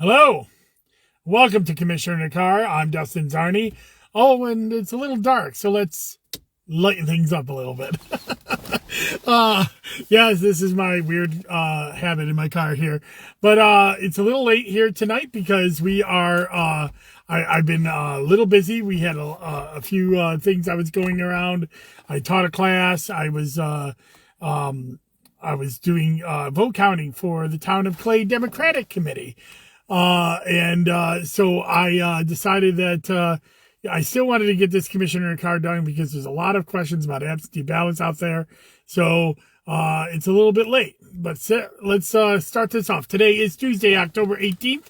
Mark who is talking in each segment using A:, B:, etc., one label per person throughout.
A: Hello, welcome to Commissioner in a Car. I'm Dustin Zarney. Oh, and it's a little dark, so let's lighten things up a little bit. uh, yes, this is my weird habit in my car here, but it's a little late here tonight because we are. I've been a little busy. We had a few things I was going around. I taught a class. I was doing vote counting for the Town of Clay Democratic Committee. So I decided that I still wanted to get this commissioner card done because there's a lot of questions about absentee ballots out there. So it's a little bit late, but let's start this off. Today is Tuesday, October 18th.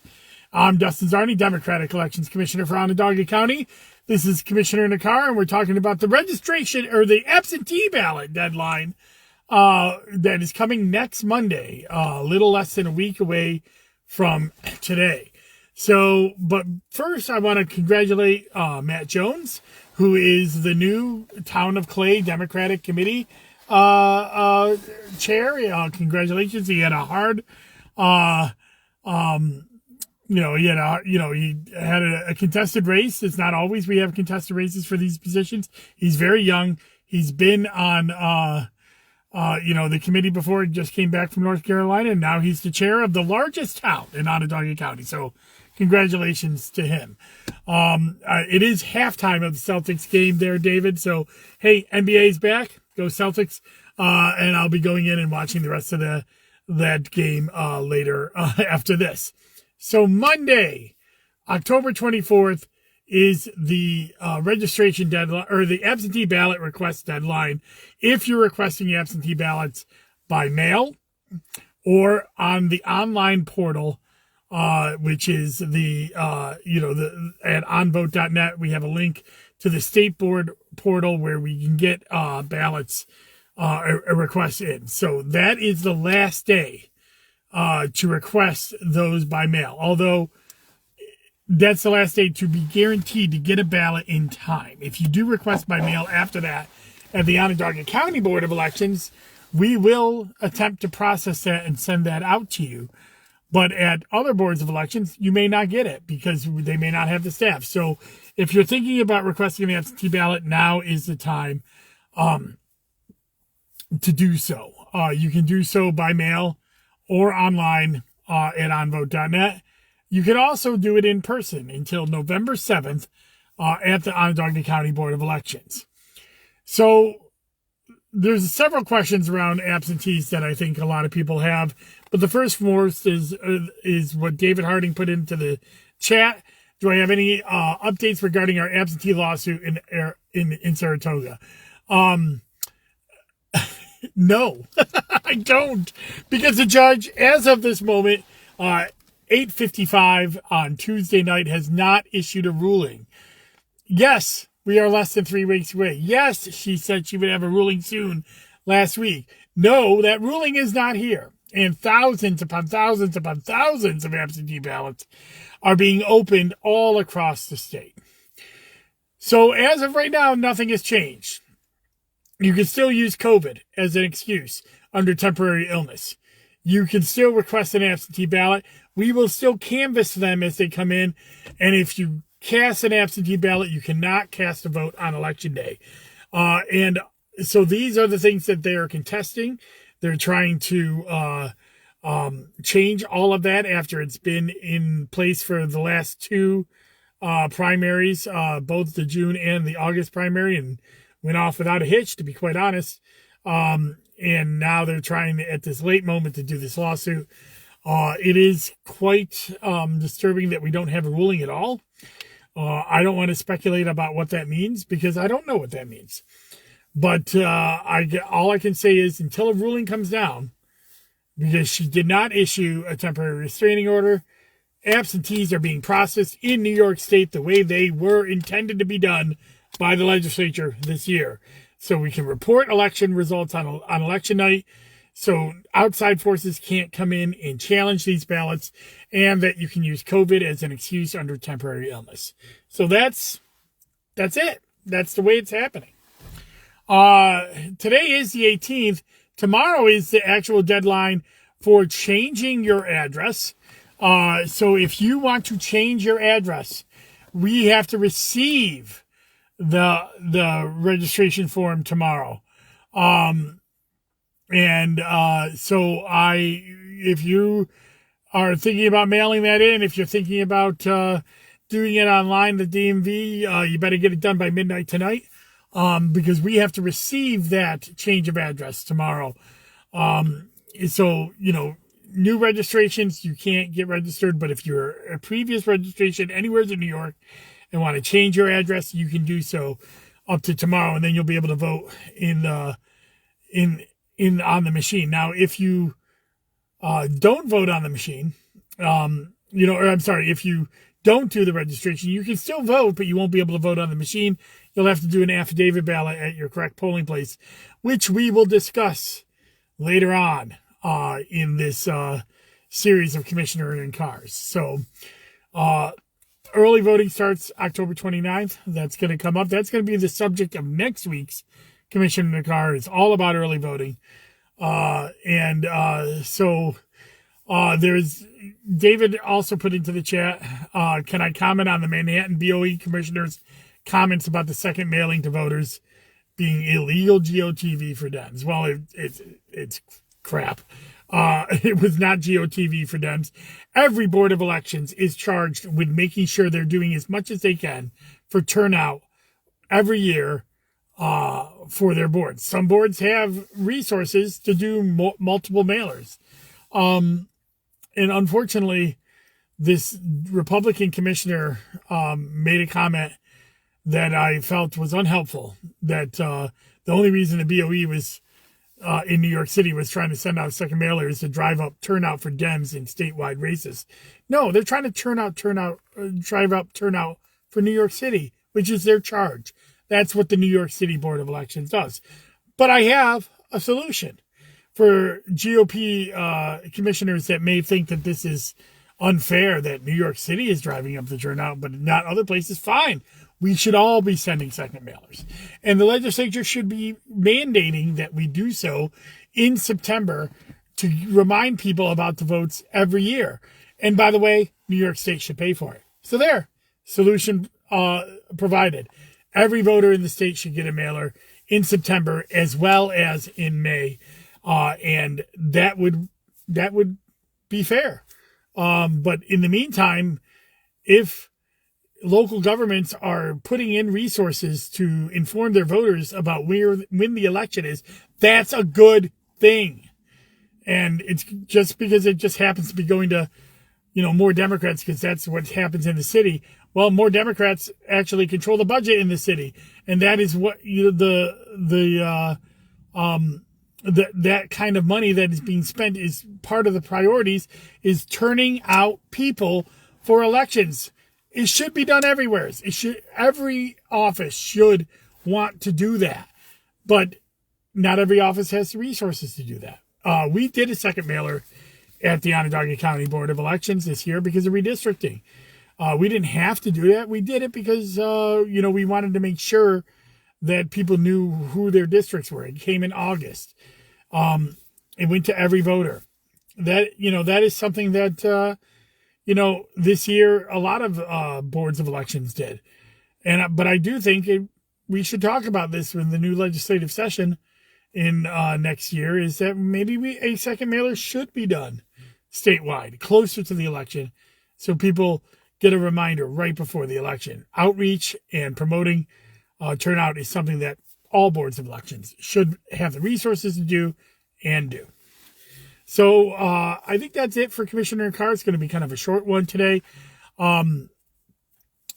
A: I'm Dustin Zarney, Democratic Elections Commissioner for Onondaga County. This is Commissioner in a Car, and we're talking about the registration or the absentee ballot deadline that is coming next Monday, a little less than a week away from today. So, but first I want to congratulate Matt Jones, who is the new Town of Clay Democratic Committee chair. Congratulations. He had a hard he had a contested race. It's not always we have contested races for these positions. He's very young. He's been on the committee before. He just came back from North Carolina, and now he's the chair of the largest town in Onondaga County. So congratulations to him. It is halftime of the Celtics game there, David. So, hey, NBA's back. Go Celtics. And I'll be going in and watching the rest of that game later after this. So Monday, October 24th, is the registration deadline or the absentee ballot request deadline if you're requesting absentee ballots by mail or on the online portal, which is at onvote.net. We have a link to the state board portal where we can get ballots a request in. So that is the last day to request those by mail, although that's the last day to be guaranteed to get a ballot in time. If you do request by mail after that at the Onondaga County Board of Elections, we will attempt to process that and send that out to you. But at other boards of elections, you may not get it because they may not have the staff. So if you're thinking about requesting an absentee ballot, now is the time to do so. You can do so by mail or online at onvote.net. You can also do it in person until November 7th at the Onondaga County Board of Elections. So there's several questions around absentees that I think a lot of people have. But the first most is what David Harding put into the chat. Do I have any updates regarding our absentee lawsuit in Saratoga? No, I don't. Because the judge, as of this moment, 8:55 on Tuesday night, has not issued a ruling. Yes, we are less than 3 weeks away. Yes, she said she would have a ruling soon last week. No, that ruling is not here. And thousands upon thousands upon thousands of absentee ballots are being opened all across the state. So as of right now, nothing has changed. You can still use COVID as an excuse under temporary illness. You can still request an absentee ballot. We will still canvass them as they come in. And if you cast an absentee ballot, you cannot cast a vote on election day. And so these are the things that they are contesting. They're trying to change all of that after it's been in place for the last two primaries, both the June and the August primary, and went off without a hitch, to be quite honest. And now they're trying at this late moment to do this lawsuit. It is quite disturbing that we don't have a ruling at all. I don't want to speculate about what that means because I don't know what that means. But all I can say is until a ruling comes down, because she did not issue a temporary restraining order, absentees are being processed in New York State the way they were intended to be done by the legislature this year. So we can report election results on election night, so outside forces can't come in and challenge these ballots, and that you can use COVID as an excuse under temporary illness. So that's it. That's the way it's happening. Today is the 18th. Tomorrow is the actual deadline for changing your address. So if you want to change your address, we have to receive the registration form tomorrow. If you are thinking about mailing that in, if you're thinking about doing it online, the DMV, you better get it done by midnight tonight, because we have to receive that change of address tomorrow. New registrations, you can't get registered, but if you're a previous registration anywhere in New York and want to change your address, you can do so up to tomorrow, and then you'll be able to vote on the machine. Now, if you don't vote on the machine, if you don't do the registration, you can still vote, but you won't be able to vote on the machine. You'll have to do an affidavit ballot at your correct polling place, which we will discuss later on in this series of Commissioner and Cars. So early voting starts October 29th. That's going to come up. That's going to be the subject of next week's Commissioner and Cars. It's all about early voting. There's David also put into the chat, can I comment on the Manhattan BOE Commissioner's comments about the second mailing to voters being illegal GOTV for Dems? Well, it's crap. It was not GOTV for Dems. Every board of elections is charged with making sure they're doing as much as they can for turnout every year for their boards. Some boards have resources to do multiple mailers. And unfortunately, this Republican commissioner made a comment that I felt was unhelpful, that the only reason the BOE was in New York City was trying to send out second mailers to drive up turnout for Dems in statewide races. No, they're trying to drive up turnout for New York City, which is their charge. That's what the New York City Board of Elections does. But I have a solution for GOP commissioners that may think that this is unfair, that New York City is driving up the turnout, but not other places. Fine. We should all be sending second mailers. And the legislature should be mandating that we do so in September to remind people about the votes every year. And by the way, New York State should pay for it. So there, solution provided. Every voter in the state should get a mailer in September as well as in May. And that would be fair. But in the meantime, if local governments are putting in resources to inform their voters about when the election is, that's a good thing. And it's just because it just happens to be going to, more Democrats, because that's what happens in the city. Well, more Democrats actually control the budget in the city. And that is what that kind of money that is being spent is part of the priorities, is turning out people for elections. It should be done everywhere. Every office should want to do that, but not every office has the resources to do that. We did a second mailer at the Onondaga County Board of Elections this year because of redistricting. We didn't have to do that. We did it because, we wanted to make sure that people knew who their districts were. It came in August. It went to every voter. That is something that, this year a lot of boards of elections did. But I do think we should talk about this in the new legislative session in next year, is that maybe a second mailer should be done statewide, closer to the election, so people get a reminder right before the election. Outreach and promoting turnout is something that all boards of elections should have the resources to do and do. So I think that's it for Commissioner Carr. It's going to be kind of a short one today. I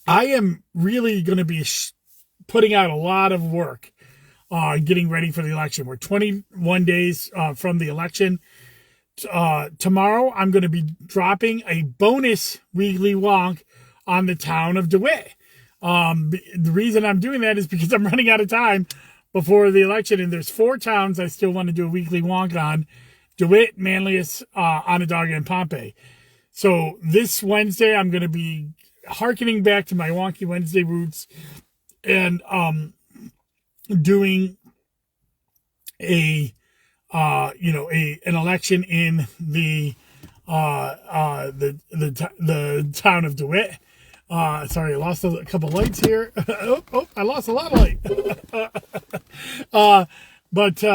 A: am really going to be putting out a lot of work getting ready for the election. We're 21 days from the election. Tomorrow, I'm going to be dropping a bonus weekly wonk on the town of DeWitt. The reason I'm doing that is because I'm running out of time before the election, and there's 4 towns I still want to do a weekly wonk on: DeWitt, Manlius, Onondaga, and Pompey. So this Wednesday, I'm going to be hearkening back to my Wonky Wednesday roots and doing an election in the the town of DeWitt. Sorry, I lost a couple lights here. I lost a lot of light. That's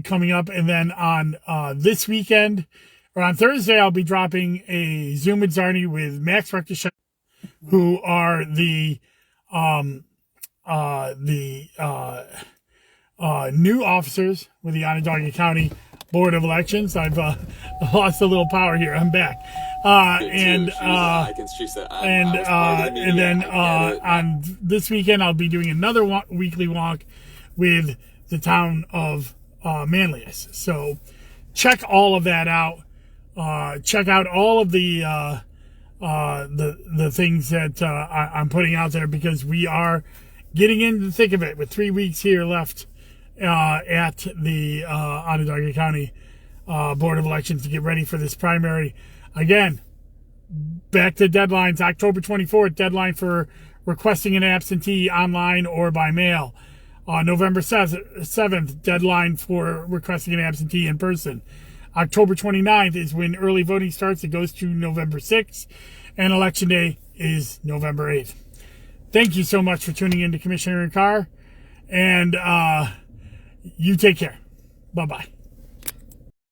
A: coming up, and then on this weekend or on Thursday, I'll be dropping a Zoom with Zarni with Max Rectisheim, who are the new officers with the Onondaga County Board of Elections. I've lost a little power here. I'm back. And then on this weekend, I'll be doing another weekly walk with the town of Manlius. So check all of that out. Check out all of the things that I'm putting out there, because we are getting into the thick of it with 3 weeks here left at the Onondaga County Board of Elections to get ready for this primary. Again, back to deadlines. October 24th, deadline for requesting an absentee online or by mail. November 7th, deadline for requesting an absentee in person. October 29th is when early voting starts. It goes to November 6th, and Election Day is November 8th. Thank you so much for tuning in to Commissioner Carr, and you take care. Bye-bye.